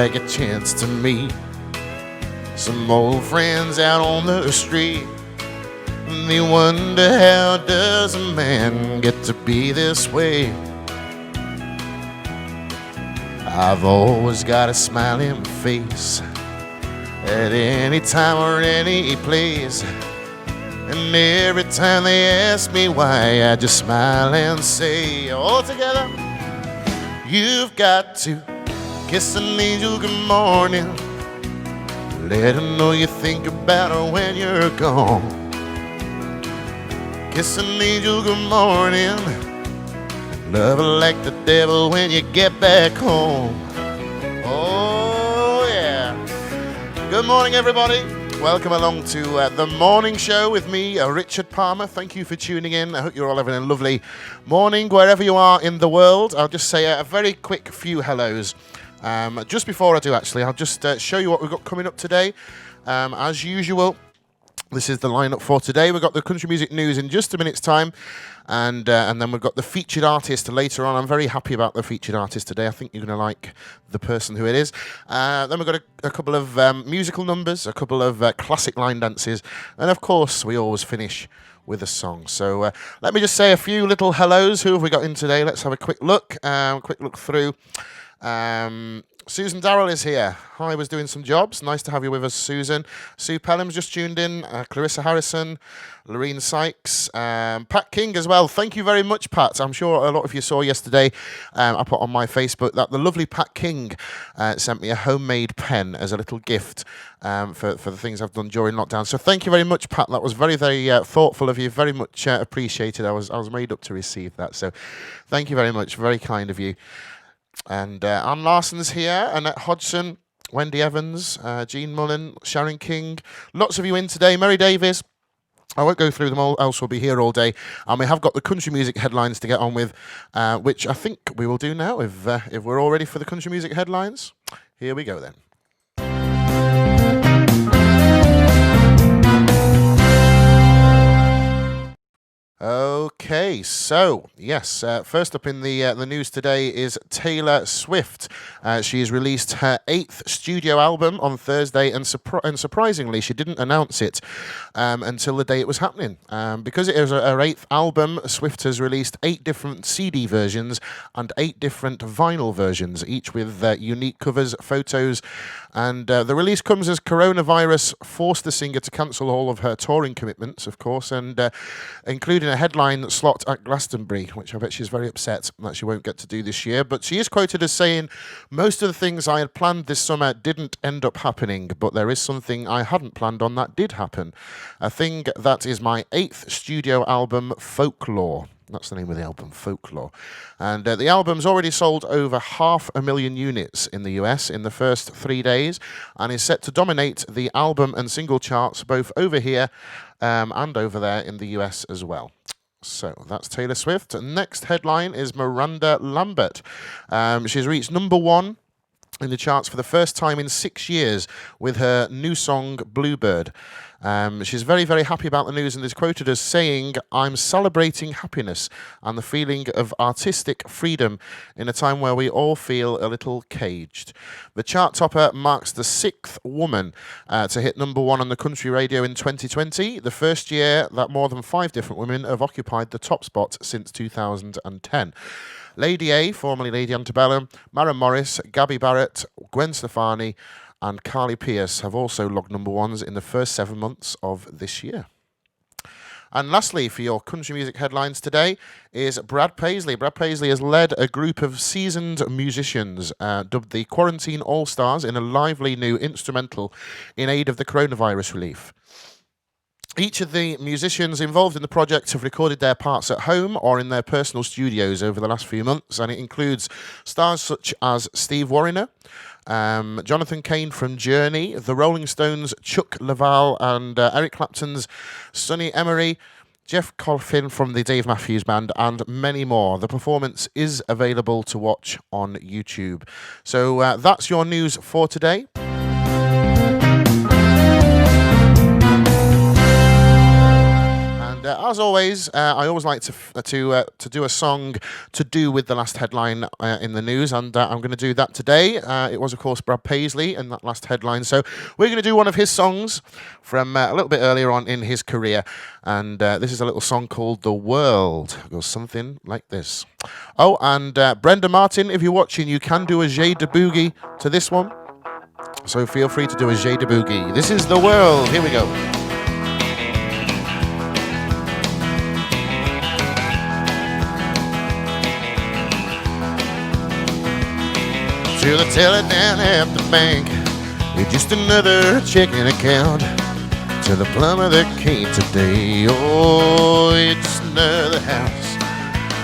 like a chance to meet some old friends out on the street. And they wonder, how does a man get to be this way? I've always got a smiling face at any time or any place. And every time they ask me why, I just smile and say, all together, you've got to kiss an angel good morning. Let her know you think about her when you're gone. Kiss an angel good morning. Love her like the devil when you get back home. Oh, yeah. Good morning, everybody. Welcome along to the morning show with me, Richard Palmer. Thank you for tuning in. I hope you're all having a lovely morning wherever you are in the world. I'll just say a very quick few hellos. Just before I do, actually, I'll just show you what we've got coming up today. As usual, this is the lineup for today. We've got the country music news in just a minute's time. And then we've got the featured artist later on. I'm very happy about the featured artist today. I think you're going to like the person who it is. Then we've got a couple of musical numbers, a couple of classic line dances. And, of course, we always finish with a song. So let me just say a few little hellos. Who have we got in today? Let's have a quick look through. Susan Darrell is here. Hi, was doing some jobs. Nice to have you with us, Susan. Sue Pelham's just tuned in. Clarissa Harrison, Lorene Sykes, Pat King as well. Thank you very much, Pat. I'm sure a lot of you saw yesterday, I put on my Facebook that the lovely Pat King sent me a homemade pen as a little gift for the things I've done during lockdown. So thank you very much, Pat. That was very, very thoughtful of you. Very much appreciated. I was made up to receive that. So thank you very much. Very kind of you. And Anne Larson's here, Annette Hodgson, Wendy Evans, Jean Mullen, Sharon King. Lots of you in today. Mary Davies. I won't go through them all, else we'll be here all day. And we have got the country music headlines to get on with, which I think we will do now if we're all ready for the country music headlines. Here we go then. Okay, so yes, first up in the news today is Taylor Swift. She has released her 8th studio album on Thursday, and surprisingly, she didn't announce it until the day it was happening. Because it is her 8th album, Swift has released 8 different CD versions and 8 different vinyl versions, each with unique covers, photos, and the release comes as coronavirus forced the singer to cancel all of her touring commitments, of course, and including a headline slot at Glastonbury, which I bet she's very upset that she won't get to do this year. But she is quoted as saying, "Most of the things I had planned this summer didn't end up happening, but there is something I hadn't planned on that did happen. A thing that is my 8th studio album, Folklore." That's the name of the album, Folklore. And the album's already sold over 500,000 units in the US in the first 3 days and is set to dominate the album and single charts both over here and over there in the US as well. So that's Taylor Swift. Next headline is Miranda Lambert. She's reached #1 in the charts for the first time in 6 years with her new song, Bluebird. She's very, very happy about the news and is quoted as saying, "I'm celebrating happiness and the feeling of artistic freedom in a time where we all feel a little caged." The chart topper marks the 6th woman to hit #1 on the country radio in 2020, the first year that more than 5 different women have occupied the top spot since 2010. Lady A, formerly Lady Antebellum, Maren Morris, Gabby Barrett, Gwen Stefani, and Carly Pearce have also logged #1s in the first 7 months of this year. And lastly, for your country music headlines today, is Brad Paisley. Brad Paisley has led a group of seasoned musicians, dubbed the Quarantine All-Stars, in a lively new instrumental in aid of the coronavirus relief. Each of the musicians involved in the project have recorded their parts at home or in their personal studios over the last few months, and it includes stars such as Steve Wariner, Jonathan Cain from Journey, the Rolling Stones' Chuck Leavell, and Eric Clapton's Sonny Emery, Jeff Coffin from the Dave Matthews Band, and many more. The performance is available to watch on YouTube. So that's your news for today. as always, I always like to do a song to do with the last headline in the news, and I'm going to do that today. It was, of course, Brad Paisley in that last headline, so we're going to do one of his songs from a little bit earlier on in his career, and this is a little song called "The World." It goes something like this. Oh, and Brenda Martin, if you're watching, you can do a Jay de Boogie to this one, so feel free to do a Jay de Boogie. This is "The World." Here we go. To the teller down at the bank, you're just another checking account. To the plumber that came today, oh, you're just another house.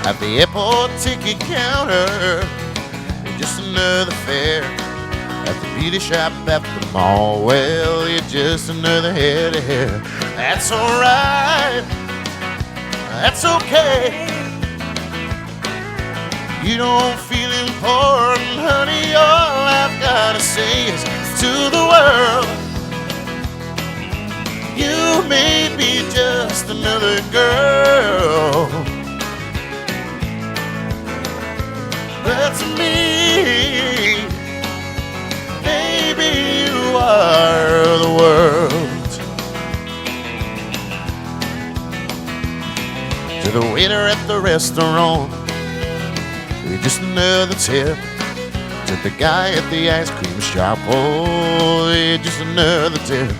At the airport ticket counter, you're just another fare. At the beauty shop at the mall, well, you're just another head of hair. That's alright, that's okay. You don't feel important, honey, all I've gotta say is to the world, you may be just another girl, but to me, baby, you are the world. To the waiter at the restaurant, you're just another tip. To the guy at the ice cream shop, oh, you're just another tip.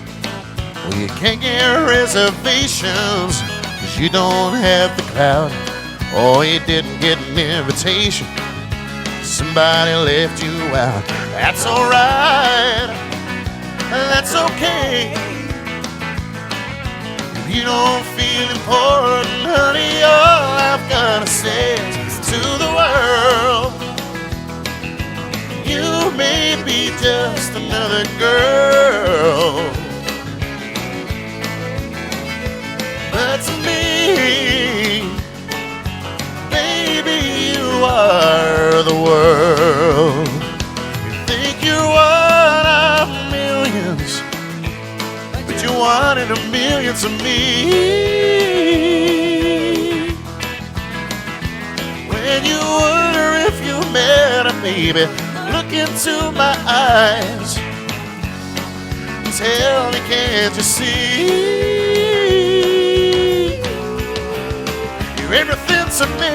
Well, you can't get reservations 'cause you don't have the clout, or you didn't get an invitation, somebody left you out. That's alright, that's okay. If you don't feel important, honey, all I've gotta say is to the world, you may be just another girl, but to me, baby, you are the world. You think you're one of millions, but you're one in a million to me. When you wonder if you met a baby, look into my eyes and tell me, can't you see? You're everything to me.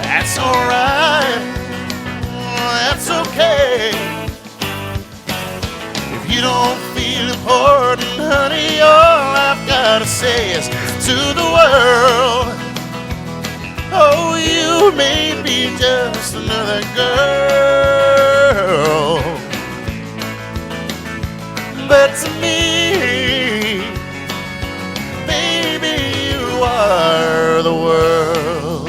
That's alright, that's okay. If you don't feel important, honey, all I've gotta say is to the world, oh, you may be just another girl, but to me, baby, you are the world.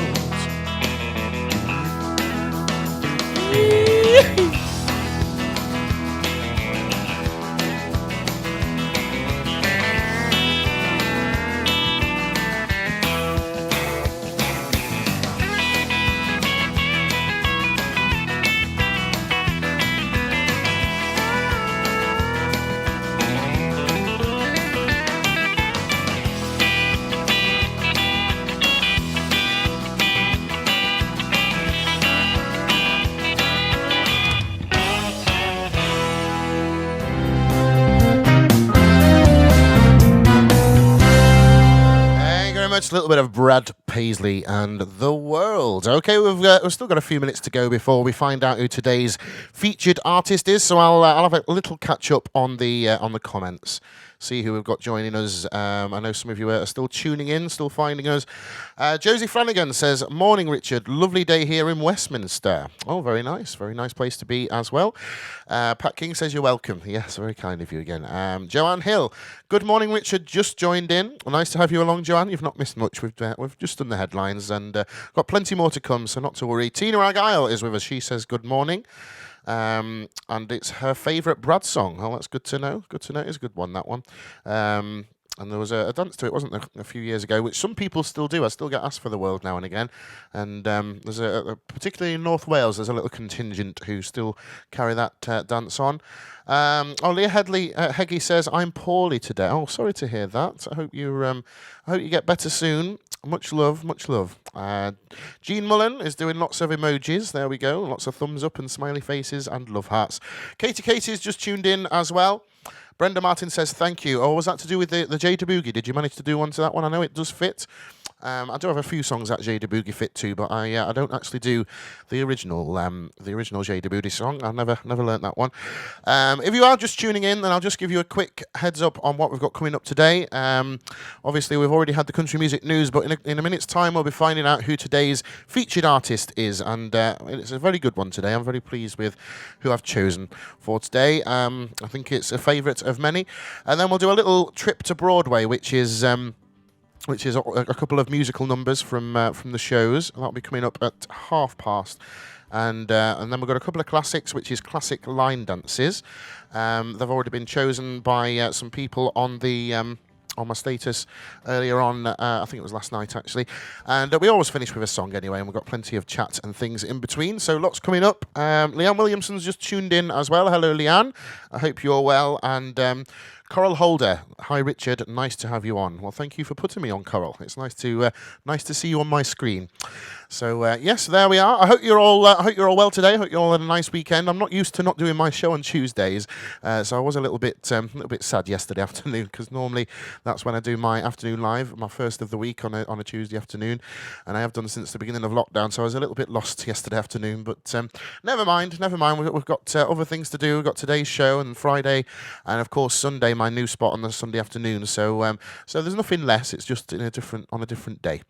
A little bit of Brad Paisley and The World. Okay, we've still got a few minutes to go before we find out who today's featured artist is. So I'll have a little catch up on the comments, see who we've got joining us. I know some of you are still tuning in, still finding us. Josie Flanagan says, "Morning, Richard. Lovely day here in Westminster." Oh, very nice place to be as well. Pat King says, "You're welcome." Yes, very kind of you again. Joanne Hill, "Good morning, Richard. Just joined in. Nice to have you along, Joanne. You've not missed much. We've just done the headlines and got plenty more to come, so not to worry." Tina Argyle is with us. She says, "Good morning." and it's her favourite Brad song. Oh, that's good to know. Good to know. It's a good one, that one. And there was a dance to it, wasn't there, a few years ago, which some people still do. I still get asked for the world now and again. And there's particularly in North Wales, there's a little contingent who still carry that dance on. Leah Heggie says, "I'm poorly today." Oh, sorry to hear that. I hope you get better soon. Much love, much love. Jean Mullen is doing lots of emojis. There we go. Lots of thumbs up and smiley faces and love hearts. Katie's just tuned in as well. Brenda Martin says, "Thank you." Oh, was that to do with the Jada Boogie? Did you manage to do one to that one? I know it does fit. I do have a few songs that Jada Boogie fit to, but I don't actually do the original Jada Boogie song. I never learnt that one. If you are just tuning in, then I'll just give you a quick heads up on what we've got coming up today. Obviously, we've already had the country music news, but in a minute's time, we'll be finding out who today's featured artist is, and it's a very good one today. I'm very pleased with who I've chosen for today. I think it's a favourite of many, and then we'll do a little trip to Broadway, which is a couple of musical numbers from the shows. That'll be coming up at past. And then we've got a couple of classics, which is classic line dances. They've already been chosen by some people on the on my status earlier on. I think it was last night, actually. And we always finish with a song anyway, and we've got plenty of chat and things in between. So lots coming up. Leanne Williamson's just tuned in as well. Hello, Leanne. I hope you're well. And Coral Holder, hi Richard, nice to have you on. Well, thank you for putting me on, Coral. It's nice to see you on my screen. So yes, there we are. I hope you're all well today. I hope you all had a nice weekend. I'm not used to not doing my show on Tuesdays, so I was a little bit sad yesterday afternoon, because normally that's when I do my afternoon live, my first of the week on a Tuesday afternoon, and I have done since the beginning of lockdown. So I was a little bit lost yesterday afternoon, but never mind. We've got other things to do. We've got today's show and Friday, and of course Sunday, my new spot on the Sunday afternoon. So there's nothing less. It's just on a different day.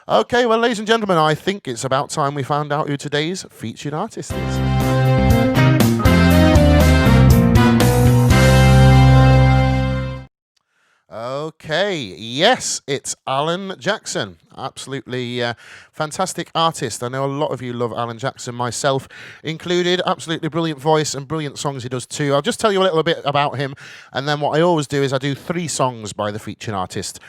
Okay, well, ladies and gentlemen, I think it's about time we found out who today's featured artist is. Okay, yes, it's Alan Jackson. Absolutely fantastic artist. I know a lot of you love Alan Jackson, myself included. Absolutely brilliant voice and brilliant songs he does too. I'll just tell you a little bit about him, and then what I always do is I do 3 songs by the featured artist.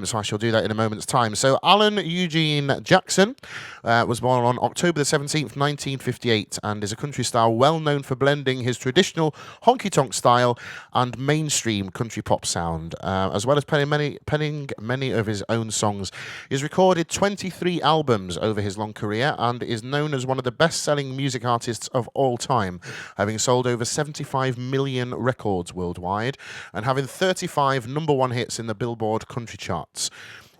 So I shall do that in a moment's time. So Alan Eugene Jackson was born on October the 17th, 1958, and is a country star well known for blending his traditional honky-tonk style and mainstream country pop sound, as well as penning many of his own songs. He's recorded 23 albums over his long career and is known as one of the best-selling music artists of all time, having sold over 75 million records worldwide and having 35 #1 hits in the Billboard country charts.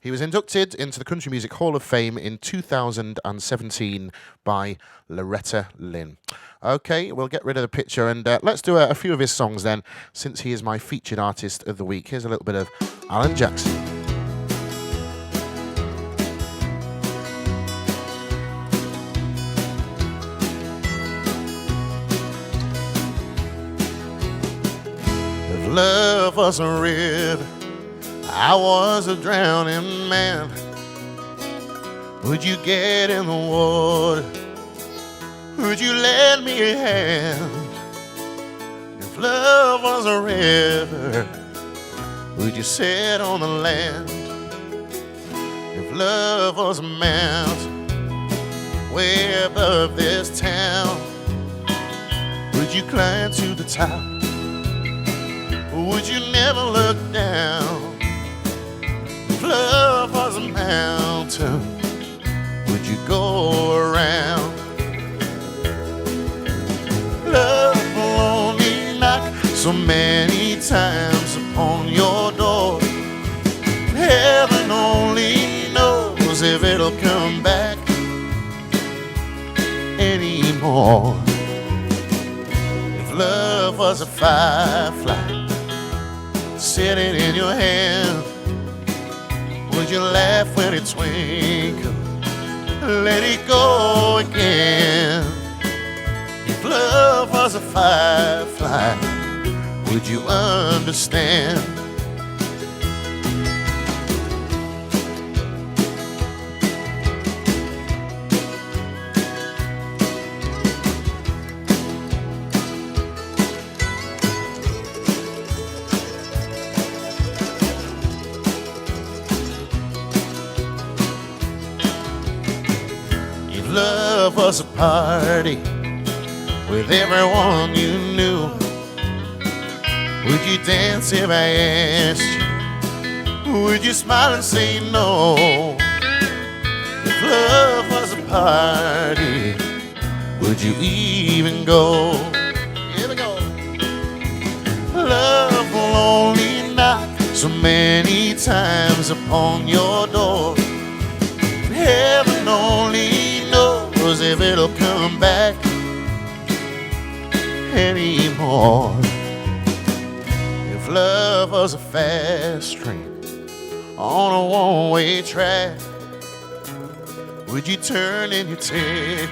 He was inducted into the Country Music Hall of Fame in 2017 by Loretta Lynn. Okay, we'll get rid of the picture and let's do a few of his songs then, since he is my featured artist of the week. Here's a little bit of Alan Jackson. If love was a river, I was a drowning man. Would you get in the water? Would you lend me a hand? If love was a river, would you sit on the land? If love was a mountain way above this town, would you climb to the top? Or would you never look down? If love was a mountain, would you go around? Love will only knock so many times upon your door. Heaven only knows if it'll come back anymore. If love was a firefly sitting in your hand, would you laugh when it twinkles? Let it go again. If love was a firefly, would you understand? love was a party with everyone you knew, would you dance if I asked you? Would you smile and say no? If love was a party, would you even go? Here we go. Love will only knock so many times upon your door. Heaven only knows if it'll come back anymore. If love was a fast train on a one-way track, would you turn in your ticket?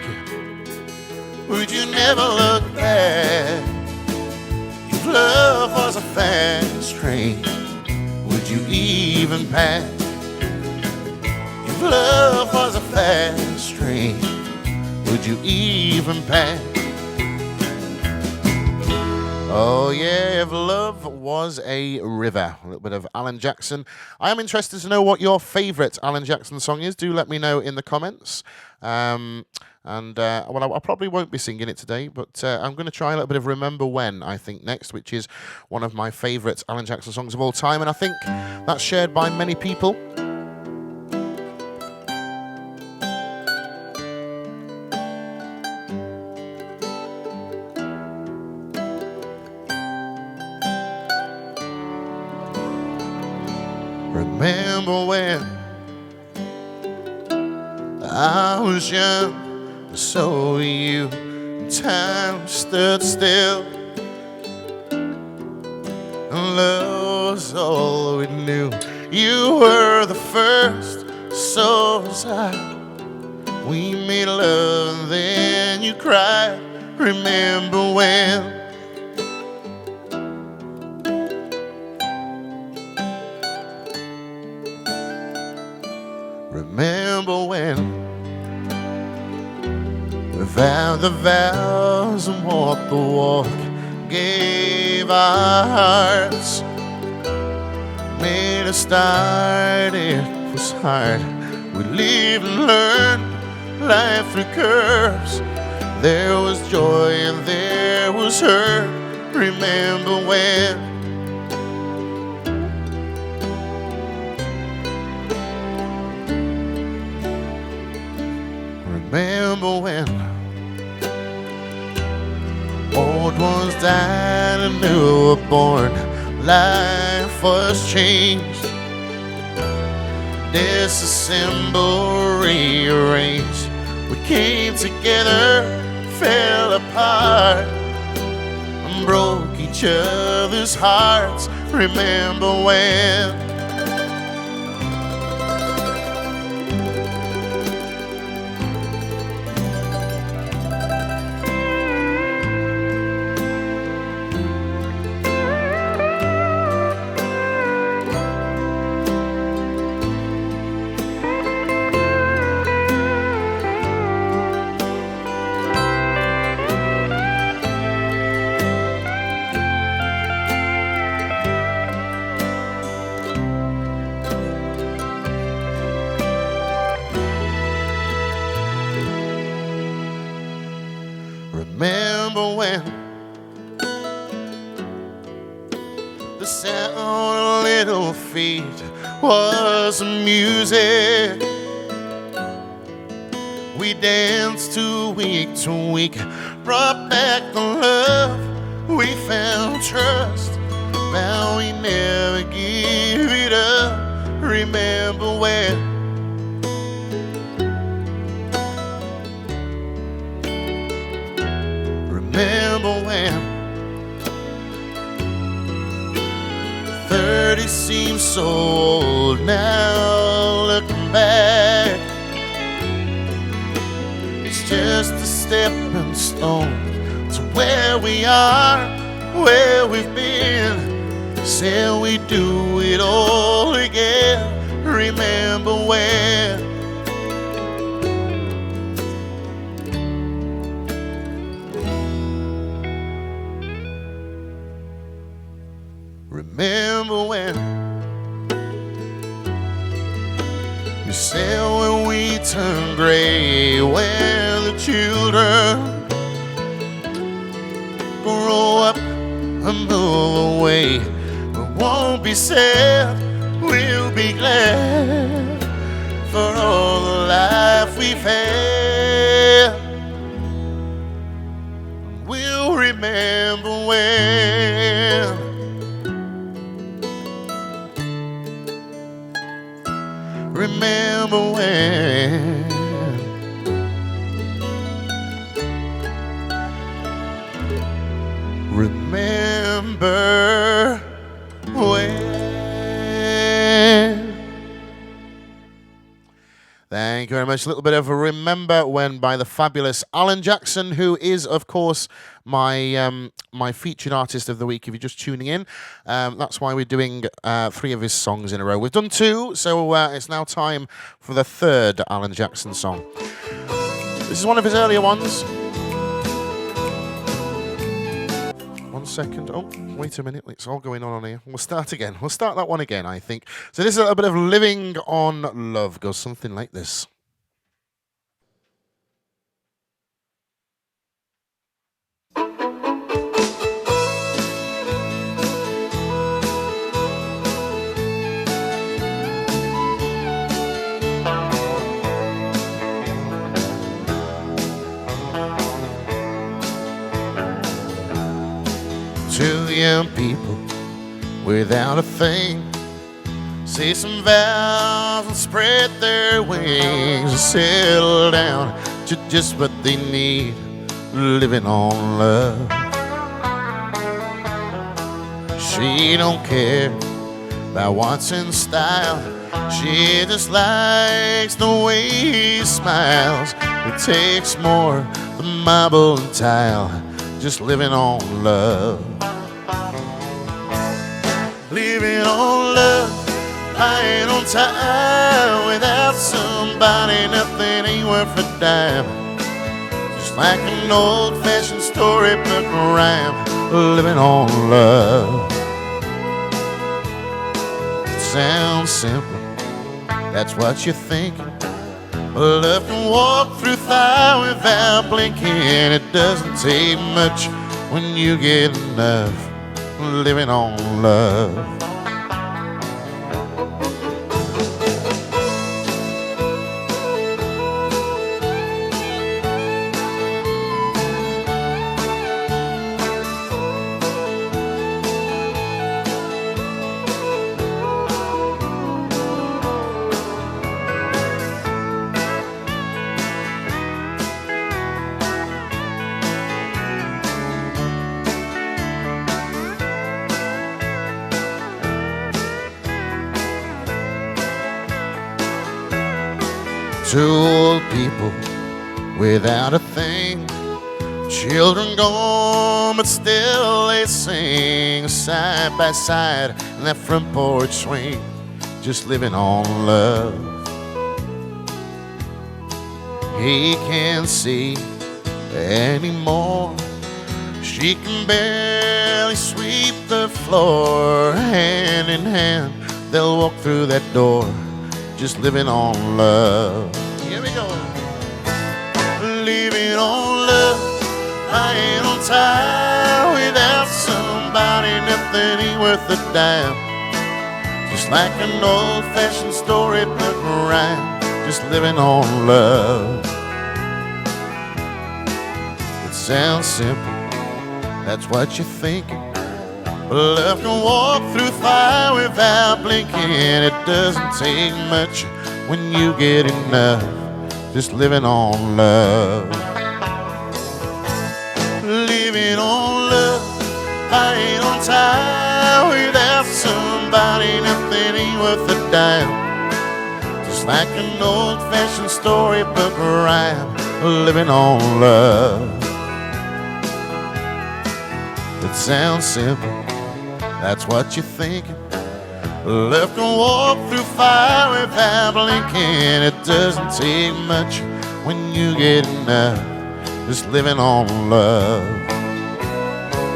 Would you never look back? If love was a fast train, would you even pass? If love was a fast train, would you even pass? Oh yeah, if love was a river. A little bit of Alan Jackson. I am interested to know what your favourite Alan Jackson song is. Do let me know in the comments. Well, I probably won't be singing it today, but I'm going to try a little bit of Remember When, I think, next, which is one of my favourite Alan Jackson songs of all time, and I think that's shared by many people. Remember when I was young, so were you, and time stood still, and love was all we knew. You were the first, so was I. We made love and then you cried. Remember when? Remember when we vowed the vows and walked the walk, gave our hearts, made a start. It was hard. We lived and learned life through curves. There was joy and there was hurt. Remember when? Remember when old ones died and new were born, life was changed, disassembled, rearranged. We came together, fell apart, and broke each other's hearts. Remember when? Remember when the sound of little feet was music? We danced to week, brought back the love. We found trust, now we never give it up. Remember when? Remember when 30 seems so old now, looking back. It's just a stepping stone to where we are, where we've been. Say we do it all again. Remember when? Remember when You said when we turn gray, where the children grow up and move away, we won't be sad, we'll be glad for all the life we've had. We'll remember when. Remember when. Remember when. Thank you very much. A little bit of a Remember When by the fabulous Alan Jackson, who is, of course, my my featured artist of the week. If you're just tuning in, that's why we're doing 3 of his songs in a row. We've done 2, so it's now time for the 3rd Alan Jackson song. This is one of his earlier ones. 1 second. Oh, wait a minute. It's all going on here. We'll start again. We'll start that one again, I think. So this is a bit of Living on Love. Goes something like this. Two young people without a thing say some vows and spread their wings and settle down to just what they need, living on love. She don't care about what's in style, she just likes the way he smiles. It takes more than marble and tile, just living on love. Living on love, lying on time. Without somebody, nothing ain't worth a dime. Just like an old-fashioned storybook rhyme, living on love. It sounds simple, that's what you're thinking. Love can walk through fire without blinking. It doesn't take much when you get enough, living on love. Two old people without a thing, children gone but still they sing side by side in that front porch swing, just living on love. He can't see anymore, she can barely sweep the floor. Hand in hand they'll walk through that door, just living on love. Here we go. Living on love, lying on time. Without somebody, nothing ain't worth a dime. Just like an old-fashioned storybook rhyme, just living on love. It sounds simple, that's what you're thinking. Love can walk through fire without blinking. It doesn't take much when you get enough, just living on love. Living on love, lying on time. Without somebody, nothing ain't worth a dime. Just like an old-fashioned storybook rhyme, living on love. It sounds simple, that's what you're thinking. Love can walk through fire without blinking. It doesn't take much when you get enough, just living on love.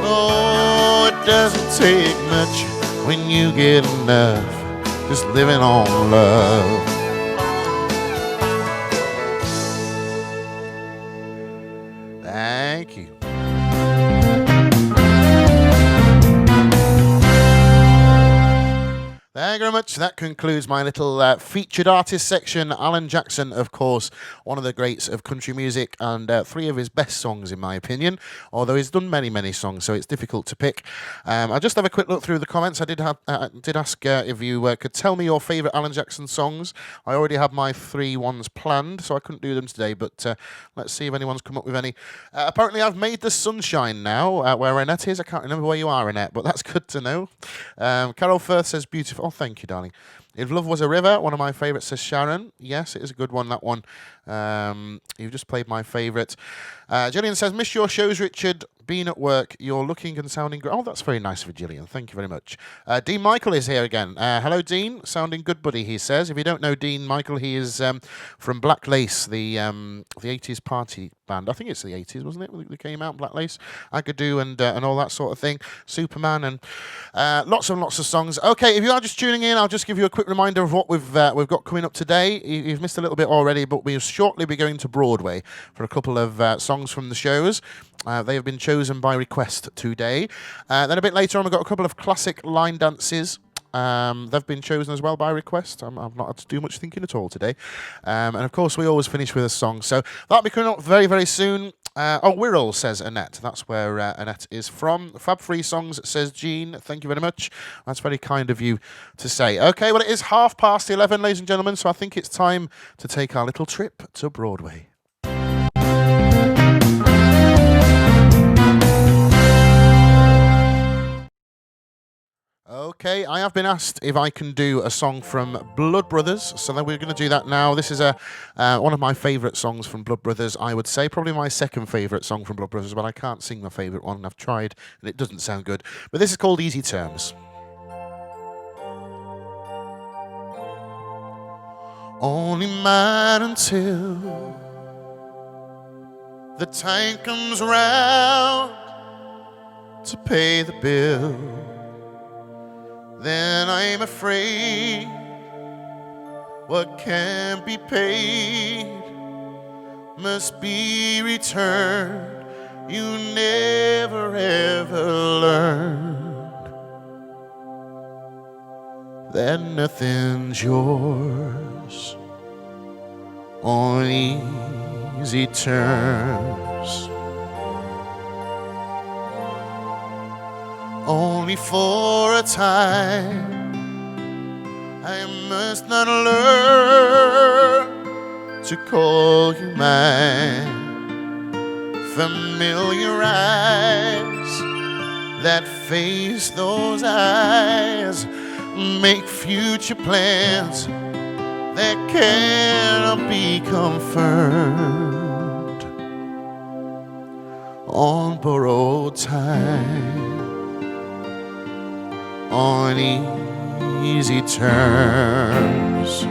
Oh, it doesn't take much when you get enough, just living on love. very much. That concludes my little featured artist section. Alan Jackson, of course, one of the greats of country music, and 3 of his best songs, in my opinion, although he's done many, many songs, so it's difficult to pick. I'll just have a quick look through the comments. I did ask if you could tell me your favourite Alan Jackson songs. I already have my 3 ones planned, so I couldn't do them today, but let's see if anyone's come up with any. Apparently, I've made the sunshine now, where Annette is. I can't remember where you are, Annette, but that's good to know. Carol Firth says, beautiful. Oh, thank you, darling. If Love Was a River, one of my favourites, says Sharon. Yes, it is a good one, that one. You've just played my favourite. Gillian says, miss your shows, Richard. Been at work. You're looking and sounding great. Oh, that's very nice of you, Gillian. Thank you very much. Dean Michael is here again. Hello, Dean. Sounding good, buddy, he says. If you don't know Dean Michael, he is from Black Lace, the 80s party band. I think it's the 80s, wasn't it? They came out, Black Lace, Agadoo, and all that sort of thing. Superman, and lots and lots of songs. Okay, if you are just tuning in, I'll just give you a quick reminder of what we've got coming up today. You've missed a little bit already, but we'll shortly be going to Broadway for a couple of songs from the shows. They have been chosen by request today. Then a bit later on, we've got a couple of classic line dances. They've been chosen as well by request. I've not had to do much thinking at all today. And of course, we always finish with a song. So that'll be coming up very, very soon. Wirral, says Annette. That's where Annette is from. Fab Free Songs, says Jean. Thank you very much. That's very kind of you to say. Okay, well, it is 11:30, ladies and gentlemen, so I think it's time to take our little trip to Broadway. Okay, I have been asked if I can do a song from Blood Brothers, so then we're going to do that now. This is one of my favourite songs from Blood Brothers, I would say. Probably my second favourite song from Blood Brothers, but I can't sing my favourite one. I've tried, and it doesn't sound good. But this is called Easy Terms. Only mine until the time comes round to pay the bill. Then I'm afraid what can be paid must be returned. You never ever learned that nothing's yours on easy terms. Only for a time I must not learn to call you mine. Familiar eyes that face those eyes make future plans that cannot be confirmed on borrowed time. On easy terms,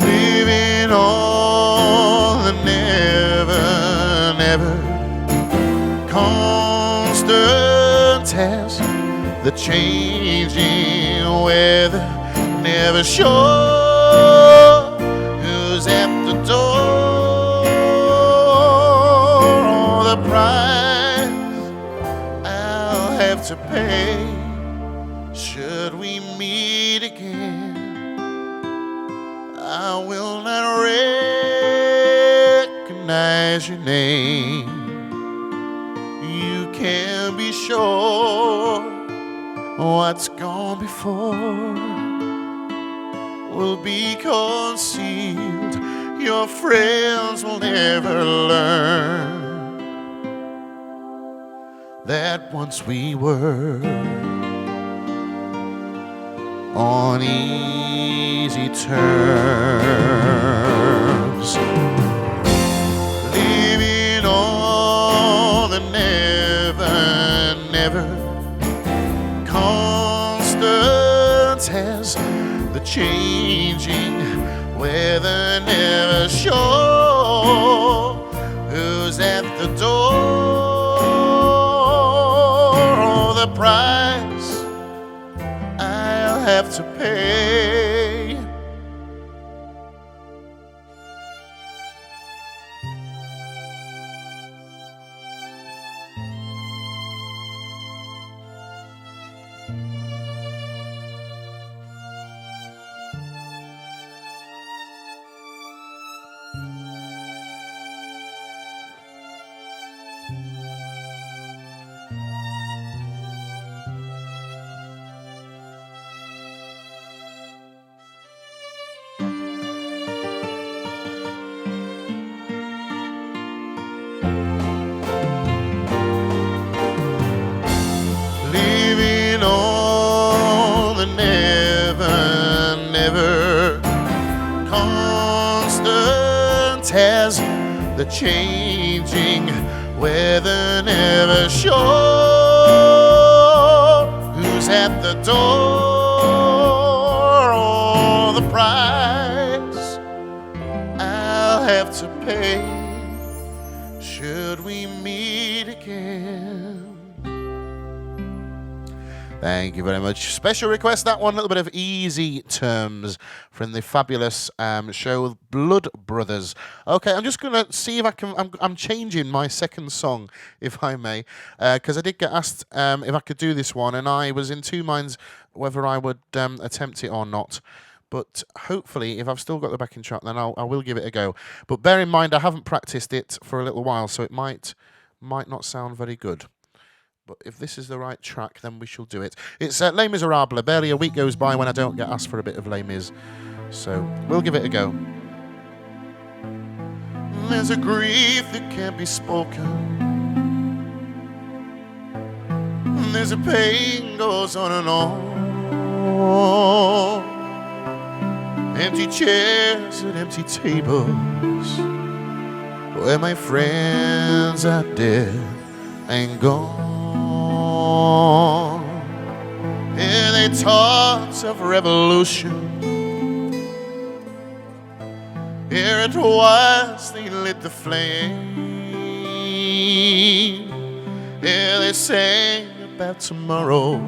living on the never, never constant test, the changing weather, never sure who's at the door, the price have to pay should we meet again. I will not recognize your name. You can be sure what's gone before will be concealed. Your friends will never learn that once we were on easy terms, living on the never, never constant as the changing weather, never sure who's at the door. The price I'll have to pay. the changing weather never sure. Who's at the door, or the price I'll have to pay should we meet again. Thank you very much. Special request, that one, a little bit of Easy Terms from the fabulous show Blood Brothers. Okay, I'm just going to see if I can, I'm changing my second song, if I may, because I did get asked if I could do this one, and I was in two minds whether I would attempt it or not. But hopefully, if I've still got the backing track, then I will give it a go. But bear in mind, I haven't practiced it for a little while, so it might not sound very good. But if this is the right track, then we shall do it. It's Les Miserables. Barely a week goes by when I don't get asked for a bit of Les Mis. So we'll give it a go. There's a grief that can't be spoken. There's a pain goes on and on. Empty chairs and empty tables where my friends are dead and gone. Here they talked of revolution. Here it was they lit the flame. Here they sang about tomorrow,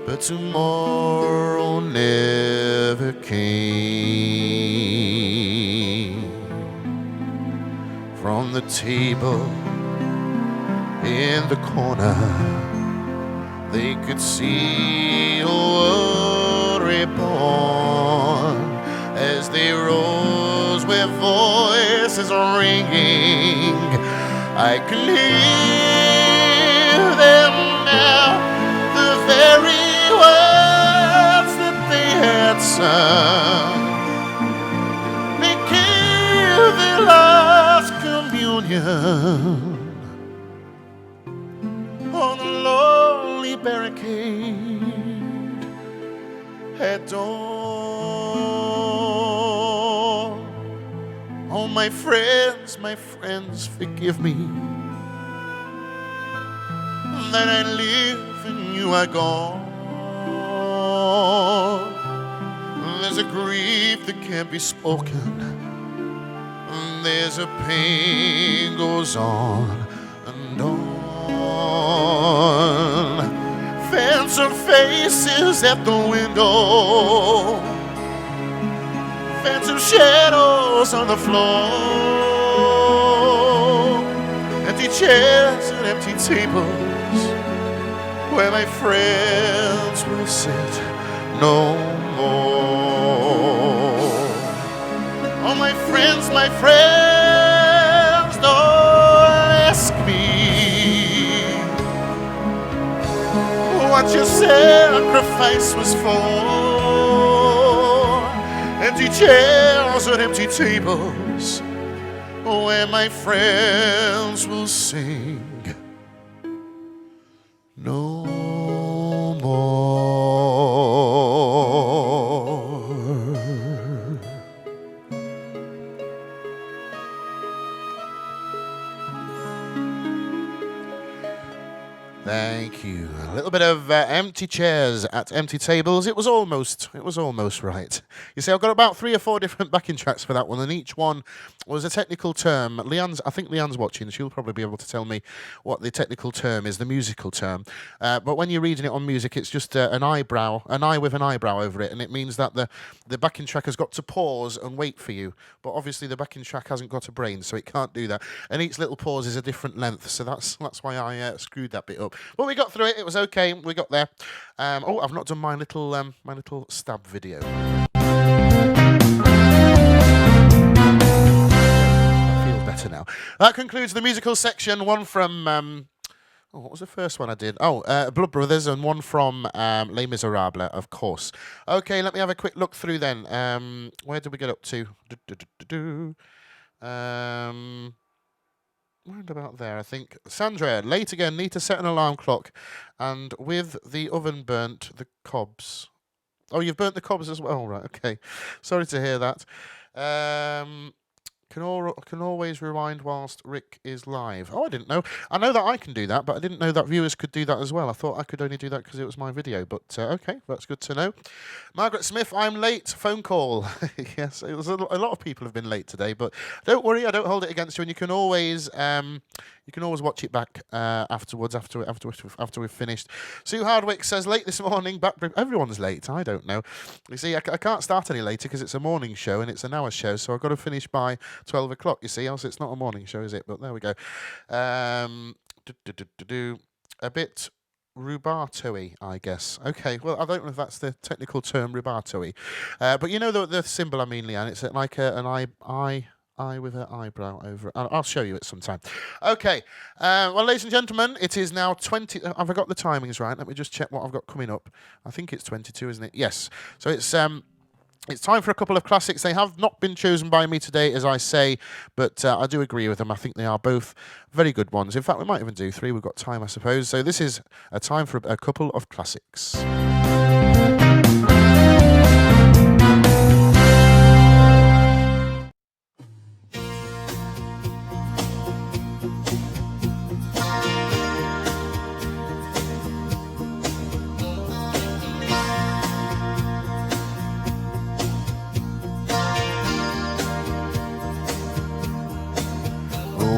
but tomorrow never came. From the table in the corner, they could see a world reborn as they rose with voices ringing. I can hear them now, the very words that they had sung. They gave their last communion on the lonely barricade at dawn. Oh, my friends, forgive me that I live and you are gone. There's a grief that can't be spoken. There's a pain goes on and on. Phantom faces at the window, phantom shadows on the floor, empty chairs and empty tables where my friends will sit no more. Oh, my friends, don't ask me what your sacrifice was for. Empty chairs and empty tables where my friends will sing no more. Thank you. A little bit of empty chairs at empty tables. It was almost right. You see, I've got about 3 or 4 different backing tracks for that one, and each one was a technical term. I think Leanne's watching. She'll probably be able to tell me what the technical term is, the musical term. But when you're reading it on music, it's just an eye with an eyebrow over it, and it means that the backing track has got to pause and wait for you. But obviously, the backing track hasn't got a brain, so it can't do that. And each little pause is a different length, so that's why I screwed that bit up. But we got through it. It was okay. We got there. Oh, I've not done my little stab video. I feel better now. That concludes the musical section. One from what was the first one I did? Oh, Blood Brothers, and one from Les Miserables, of course. Okay, let me have a quick look through then. Where did we get up to? Round about there, I think. Sandra, late again, need to set an alarm clock. And with the oven burnt, the cobs. Oh, you've burnt the cobs as well? Right, okay. Sorry to hear that. Can always rewind whilst Rick is live. Oh, I didn't know. I know that I can do that, but I didn't know that viewers could do that as well. I thought I could only do that because it was my video. But okay, that's good to know. Margaret Smith, I'm late. Phone call. Yes, it was a lot of people have been late today, but don't worry, I don't hold it against you, and you can always watch it back afterwards after we've finished. Sue Hardwick says late this morning. Everyone's late. I don't know. You see, I can't start any later because it's a morning show and it's an hour show, so I've got to finish by 12 o'clock, you see, else it's not a morning show, is it? But there we go. A bit rubato-y, I guess. Okay, well, I don't know if that's the technical term, rubato-y. But you know the symbol I mean, Leanne? It's like an eye with an eyebrow over it. I'll show you it sometime. Okay. Well, ladies and gentlemen, it is now 20... Have I got the timings right? Let me just check what I've got coming up. I think it's 22, isn't it? Yes. So it's time for a couple of classics. They have not been chosen by me today, as I say, but I do agree with them. I think they are both very good ones. In fact, we might even do three. We've got time, I suppose. So this is a time for a couple of classics.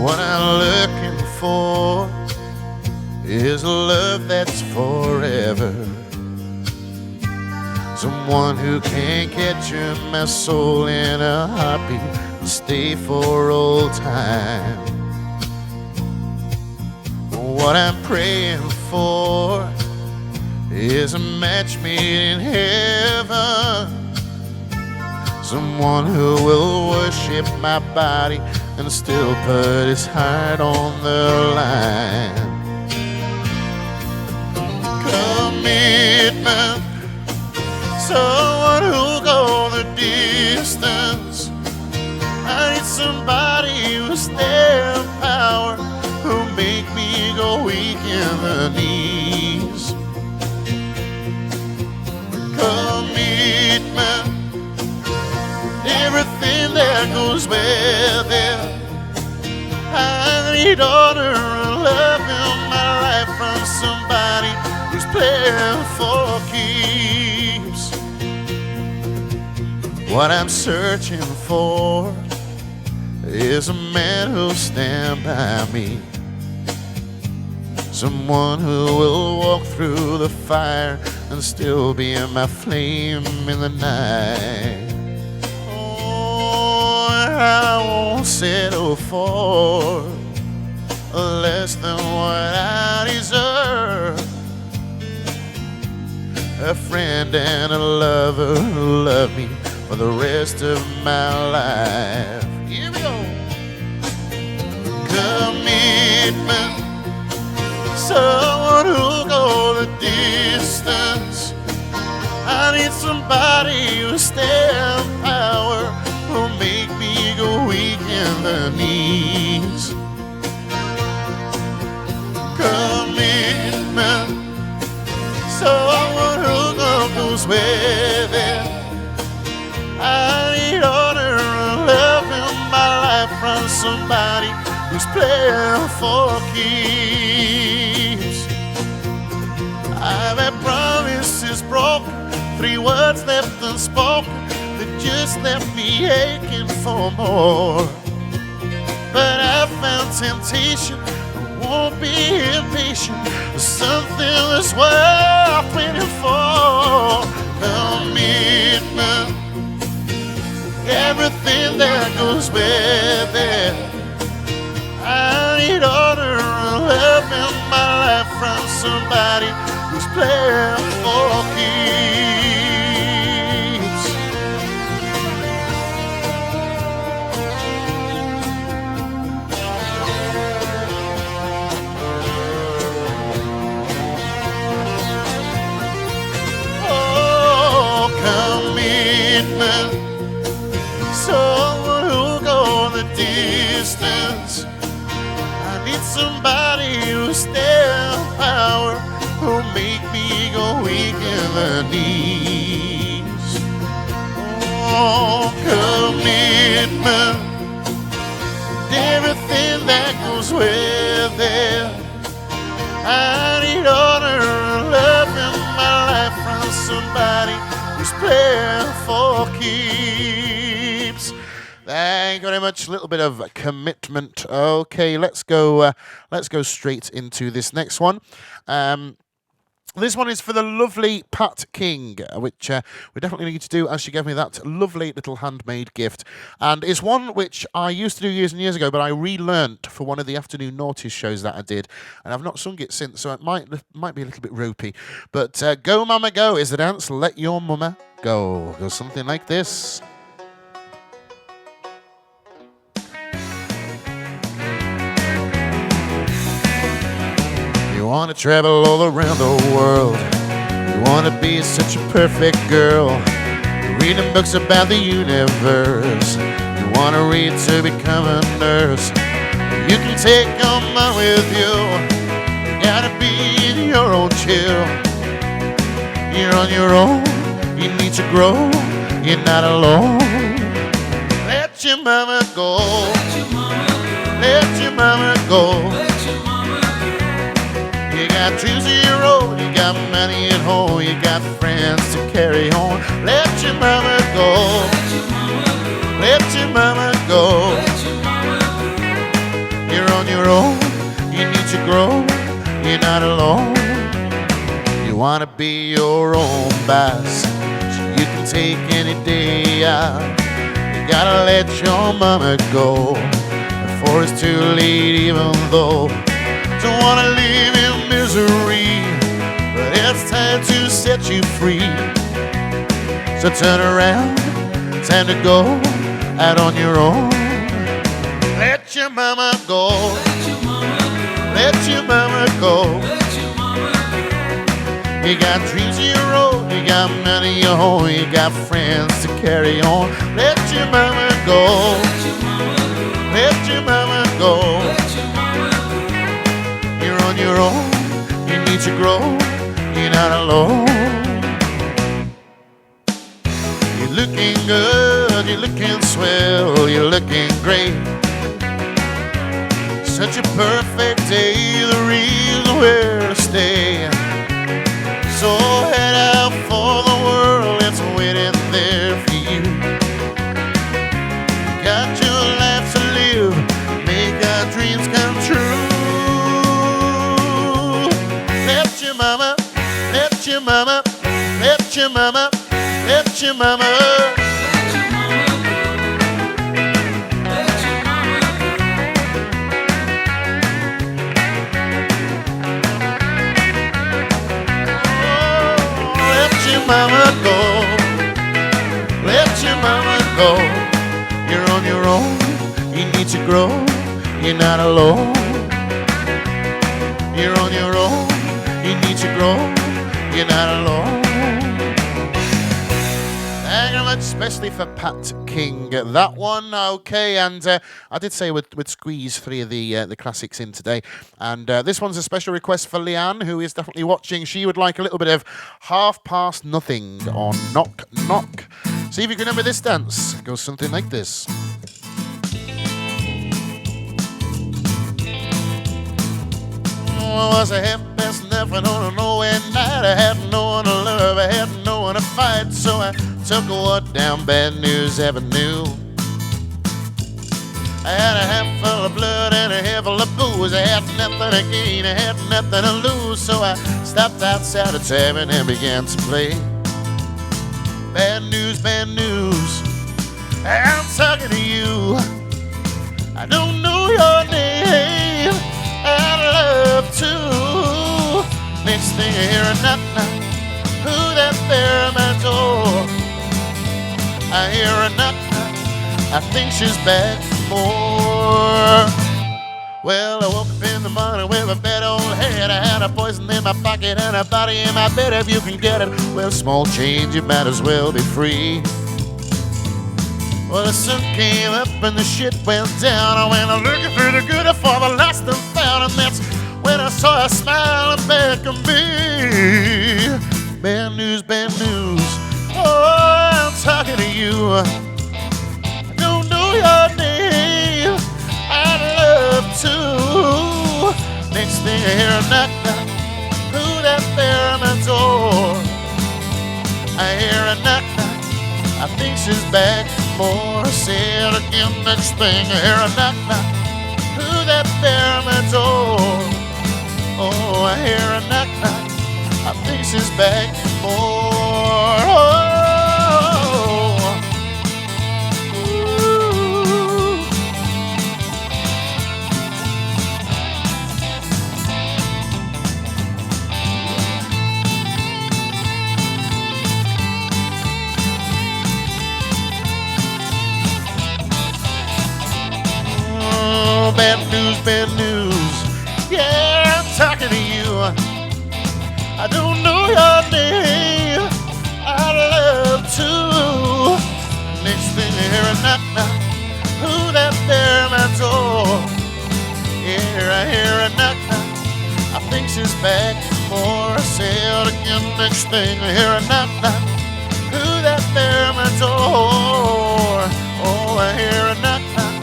What I'm looking for is a love that's forever. Someone who can capture my soul in a heartbeat and stay for all time. What I'm praying for is a match made in heaven. Someone who will worship my body and still put his heart on the line. Commitment, someone who'll go the distance. I need somebody who's their power, who'll make me go weak in the knees. Commitment, everything that goes with it. I need honor and love in my life from somebody who's playing for keeps. What I'm searching for is a man who'll stand by me. Someone who will walk through the fire and still be my flame in the night. I won't settle for less than what I deserve. A friend and a lover who love me for the rest of my life. Here we go. Commitment, someone who'll go the distance. I need somebody who's stand power, who'll make me go weak in the knees. Commitment, someone who goes with it. I need honor and love in my life from somebody who's playing for keeps. I've had promises broken, 3 words left unspoken that just left me aching for more. But I found temptation, I won't be impatient. There's something that's worth waiting for. Commitment, everything that goes with it. I need honor and love in my life from somebody who's playing for keeps. Commitment, someone who'll go the distance. I need somebody who's their power, who'll make me go weak in the knees. Oh, commitment, that goes with it. I need honor and love in my life from somebody who's playing for keeps. Thank you very much. A little bit of commitment. Okay, let's go straight into this next one. This one is for the lovely Pat King, which we definitely need to do, as she gave me that lovely little handmade gift. And it's one which I used to do years and years ago, but I relearnt for one of the afternoon noughties shows that I did, and I've not sung it since, so it might be a little bit ropey. But Go Mama Go is the dance. Let your mama go. Goes something like this. You want to travel all around the world. You want to be such a perfect girl. You're reading books about the universe. You want to read to become a nurse. You can take your mom with you. You gotta be in your own chill. You're on your own. You need to grow. You're not alone. Let your mama go. Let your mama go. You got dreams of your own, you got money at home, you got friends to carry on. Let your mama go. Let your mama go. You're on your own, you need to grow, you're not alone. You wanna be your own boss, so you can take any day out. You gotta let your mama go before it's too late, even though don't wanna live in misery, but it's time to set you free. So turn around, time to go out on your own. Let your mama go. Let your mama go. You got dreams of your own, you got money your own, you got friends to carry on. Let your mama go. Let your mama go. You're on your own, you need to grow, you're not alone. You're looking good, you're looking swell, you're looking great. Such a perfect day, the reason where to stay. So head out for the world, it's waiting there for you. Got your life to live, make our dreams come true. Let your mama, let your mama, let your mama, let your mama. Let your mama go. Let your mama go. You're on your own, you need to grow, you're not alone. You're on your own, you need to grow, you're not alone. Thank you very much, especially for Pat King. That one, okay, and I did say we'd squeeze three of the classics in today, and this one's a special request for Leanne, who is definitely watching. She would like a little bit of Half Past Nothing on Knock Knock. See if you can remember this dance. It goes something like this. I was a half past nothing on a nowhere night. I had no one to love, I had no one to fight, so I took a walk down Bad News Avenue. I had a half full of blood and a half full of booze. I had nothing to gain, I had nothing to lose, so I stopped outside a tavern and began to play. Bad news, I'm talking to you. I don't know your name, I'd love to. Next thing I hear a knock knock, who that there at my door? I hear a knock knock, I think she's back for more. Well, I woke up in the morning with a bad old head. I had a poison in my pocket and a body in my bed. If you can get it, well, small change, you might as well be free. Well, the sun came up and the shit went down. I went looking through the good for the lost and found, and that's when I saw her smiling back at me. Bad news, oh, I'm talking to you. I don't know your name, I'd love to. Next thing I hear a knock, knock. Who that there at my door? I hear a knock, knock. I think she's back for a sale again. Next thing I hear a knock, knock. Who that there at my door? Oh, I hear a knock, knock. I think she's back for more. Oh, bad news, bad news. Yeah, I'm talking to you. I don't know your name. I'd love to. Next thing I hear a knock, knock. Who that there at my door? Yeah, I hear a knock, knock. I think she's back for a sale again. Next thing I hear a knock, knock. Who that there at my door? Oh, I hear a knock, knock.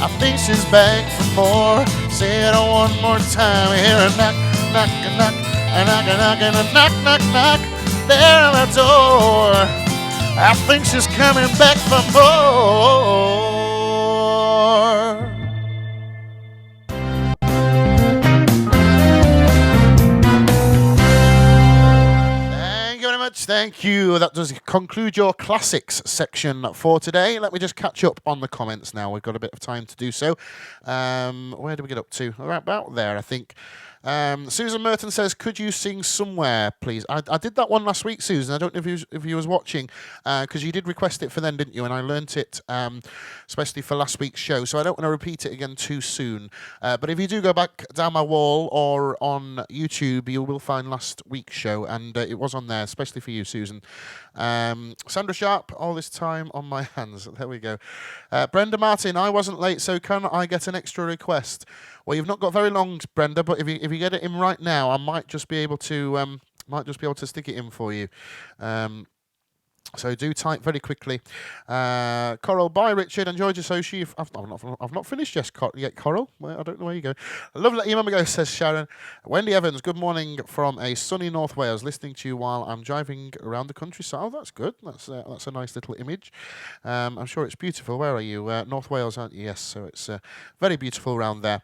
I think she's back for more. Say it one more time. I hear a knock, knock, knock, a knock, knock, and a knock, knock, knock. There at my door. I think she's coming back for more. Thank you. That does conclude your classics section for today. Let me just catch up on the comments now. We've got a bit of time to do so. Where do we get up to? We're about there, I think. Susan Merton says, could you sing Somewhere, please? I did that one last week, Susan. I don't know if you was watching, because you did request it for then, didn't you? And I learnt it, especially for last week's show, so I don't want to repeat it again too soon. But if you do go back down my wall or on YouTube, you will find last week's show, and it was on there, especially for you, Susan. Sandra Sharp, all this time on my hands. There we go. Brenda Martin, I wasn't late, so can I get an extra request? Well, you've not got very long, Brenda, but if you get it in right now, I might just be able to stick it in for you. So do type very quickly. Coral, bye, Richard. Enjoyed your sushi. I've not finished yet, Coral. Well, I don't know where you go. Love letting your mum go, says Sharon. Wendy Evans, good morning from a sunny North Wales. Listening to you while I'm driving around the countryside. Oh, that's good. That's a nice little image. I'm sure it's beautiful. Where are you? North Wales, aren't you? Yes. So it's very beautiful around there.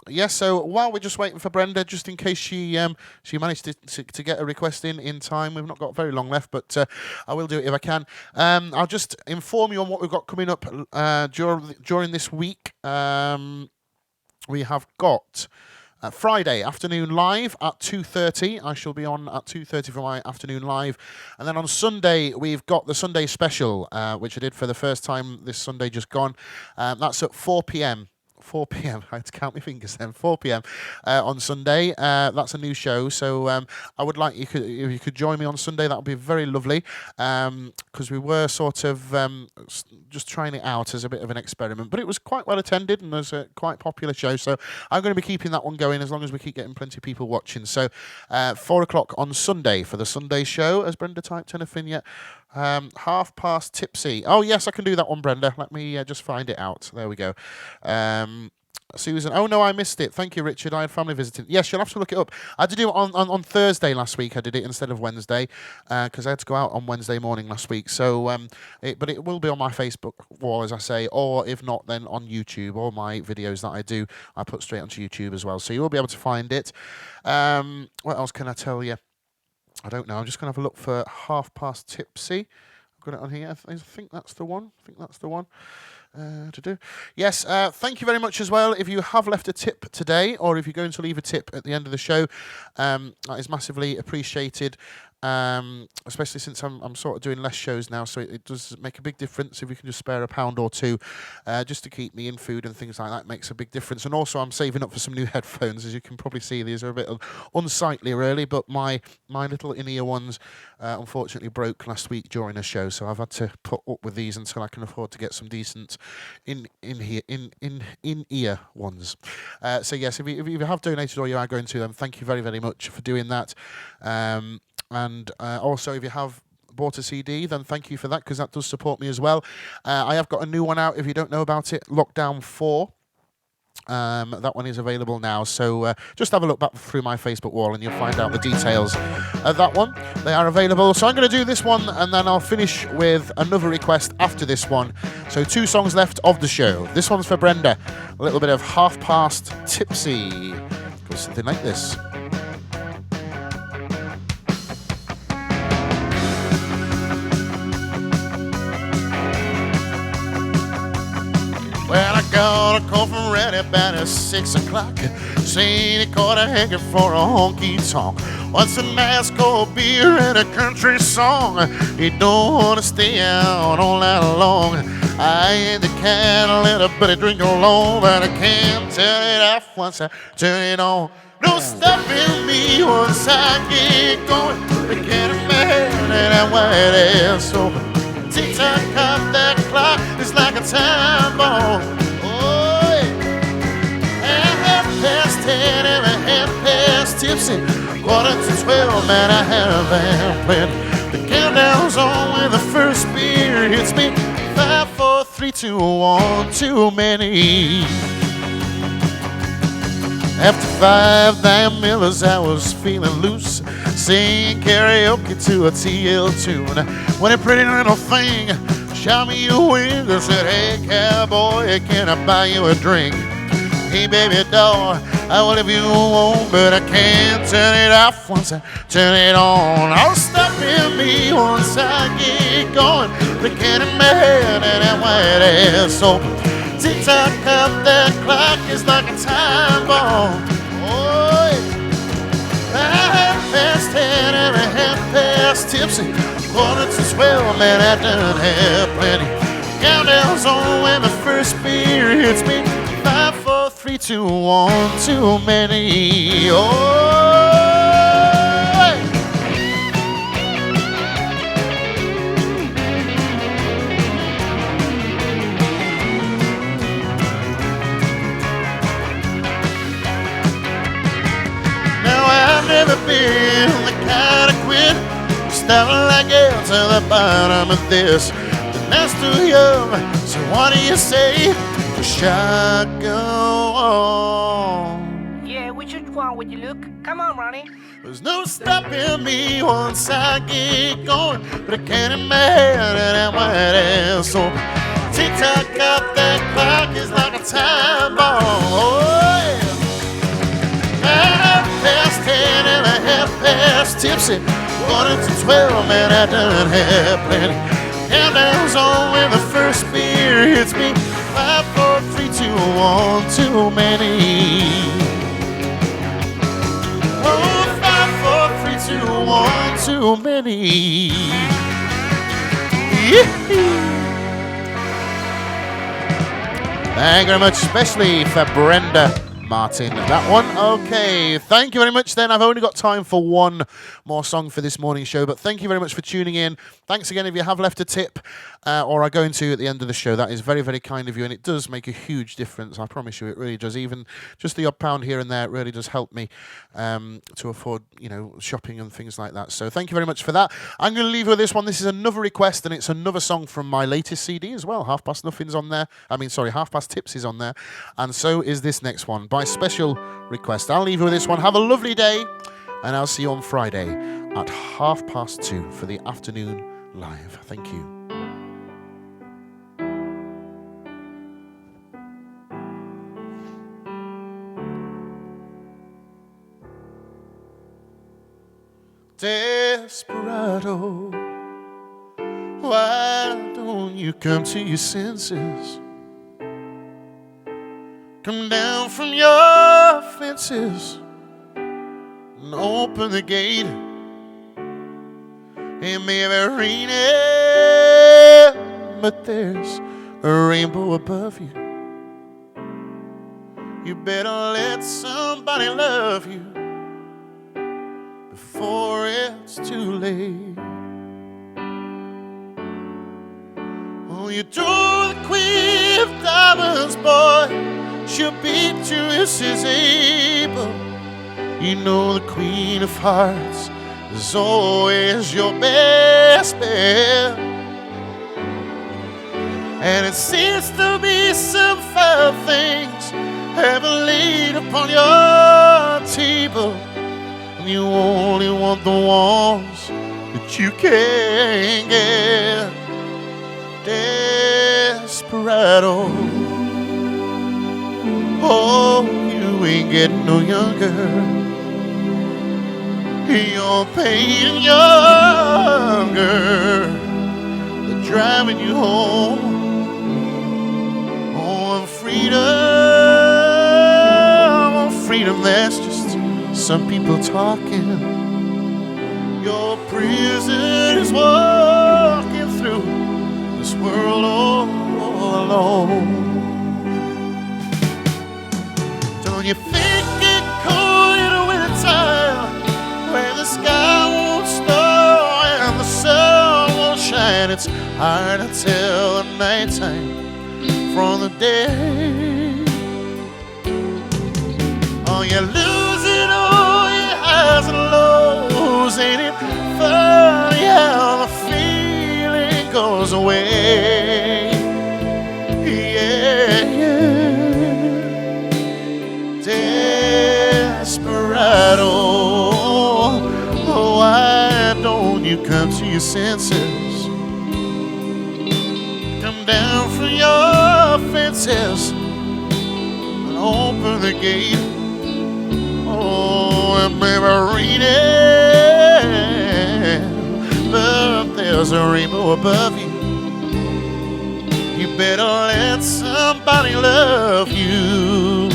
Yes. So while we're just waiting for Brenda, just in case she managed to get a request in time, we've not got very long left, but. I will do it if I can. I'll just inform you on what we've got coming up during this week. We have got Friday afternoon live at 2:30. I shall be on at 2:30 for my afternoon live. And then on Sunday, we've got the Sunday special, which I did for the first time this Sunday just gone. That's at 4 p.m. 4 p.m. I had to count my fingers then. 4 p.m. On Sunday. That's a new show, so I would like if you could join me on Sunday. That would be very lovely, because we were sort of just trying it out as a bit of an experiment, but it was quite well attended and was a quite popular show. So I'm going to be keeping that one going as long as we keep getting plenty of people watching. So 4 o'clock on Sunday for the Sunday show. Has Brenda typed anything yet? Tipsy. Oh, yes, I can do that one, Brenda. Let me just find it out. There we go. Susan. Oh, no, I missed it. Thank you, Richard. I had family visiting. Yes, you'll have to look it up. I did it on Thursday last week. I did it instead of Wednesday because I had to go out on Wednesday morning last week. So, but it will be on my Facebook wall, as I say, or if not, then on YouTube. All my videos that I do, I put straight onto YouTube as well. So you will be able to find it. What else can I tell you? I don't know. I'm just going to have a look for Tipsy. I've got it on here. I think that's the one. To do. Yes, thank you very much as well. If you have left a tip today, or if you're going to leave a tip at the end of the show, that is massively appreciated. Especially since I'm sort of doing less shows now, so it does make a big difference if you can just spare a pound or two just to keep me in food and things like that. Makes a big difference. And also I'm saving up for some new headphones. As you can probably see, these are a bit unsightly really, but my little in-ear ones unfortunately broke last week during a show, so I've had to put up with these until I can afford to get some decent in-ear ones. So yes, if you have donated or you are going to, then thank you very, very much for doing that. And also, if you have bought a CD, then thank you for that, because that does support me as well. I have got a new one out, if you don't know about it, Lockdown 4. That one is available now, so just have a look back through my Facebook wall and you'll find out the details of that one. They are available. So I'm going to do this one and then I'll finish with another request after this one. So 2 songs left of the show. This one's for Brenda. A little bit of Half Past Tipsy. Goes something like this. Well, I got a call from Reddy about at 6 o'clock, saying he caught a hankering for a honky tonk. Wants a nice cold beer and a country song. He don't want to stay out all night long. I ain't the kind of let a buddy drink alone, but I can't turn it off once I turn it on. No stopping me once I get going. The cat in my head and that white ass open. Tick-tock off that clock, it's like a time bomb. Oh, yeah. At 10:30 and a half past tipsy. 11:45, man, I have had plenty. The countdown's on when the first beer hits me. 5, 4, 3, 2, 1, too many. After 5 damn Millers, I was feeling loose, singing karaoke to a TL tune. When a pretty little thing shot me a wink and said, "Hey cowboy, can I buy you a drink?" "Hey baby doll, I will if you want, but I can't turn it off once I turn it on. I'll stop in me once I get going. The cat in my head and that white ass open. Tick-tock off that clock is like a time bomb. Oh, yeah. 10:30 and a half past tipsy. 11:45, man, I done have plenty. Countdown's on when the first beer hits me. 5, 4, 3, 2, 1, too many. Oh, I've never been the kind of quit. Stuffing like hell to the bottom of this. The night's too young, so what do you say? The shot go on. Yeah, which one would you look? Come on, Ronnie. There's no stopping me once I get going. But I can't imagine that white ass open. Tick-tock off that clock is like a time bomb. Oh, yeah. Past 10 and a half past tipsy. 11:12, man, I done had plenty. Countdown's on when the first beer hits me. 5, 4, 3, 2, 1, too many. Oh, 5, 4, 3, 2, 1, too many. Yeah. Thank you very much, especially for Brenda Martin. That one, okay. Thank you very much then. I've only got time for one more song for this morning show, but thank you very much for tuning in. Thanks again if you have left a tip or are going to at the end of the show. That is very, very kind of you, and it does make a huge difference. I promise you, it really does. Even just the odd pound here and there, it really does help me to afford, shopping and things like that. So thank you very much for that. I'm going to leave you with this one. This is another request, and it's another song from my latest CD as well. Half Past Nothing's on there. Half Past Tips is on there, and so is this next one by special request. I'll leave you with this one. Have a lovely day, and I'll see you on Friday at 2:30 for the afternoon live. Thank you. Desperado, why don't you come to your senses? Come down from your fences and open the gate. It may be raining, but there's a rainbow above you. You better let somebody love you before it's too late. Oh, you do the Queen of Diamonds, boy. She'll beat you if she's able. You know the Queen of Hearts is always your best bet. And it seems to be some foul things ever laid upon your table, and you only want the ones that you can't get. Desperado, oh, you ain't getting no younger. Your pain and your hunger, they're driving you home. Oh, freedom, that's just some people talking. Your prison is walking through this world all alone. Don't you think it cold in the wintertime, where the sky won't snow and the sun won't shine? It's hard to tell the nighttime from the day. Oh, you're losing all your highs and lows. Ain't it funny how the feeling goes away? Yeah, Desperado, oh, why don't you come to your senses? Come down from your fences and open the gate. Oh, and maybe read it, but there's a rainbow above you. You better let somebody love you.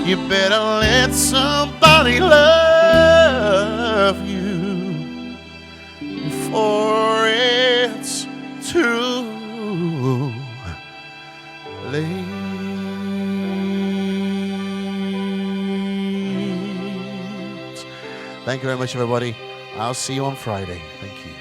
You better let somebody love you before it's too late. Thank you very much, everybody. I'll see you on Friday. Thank you.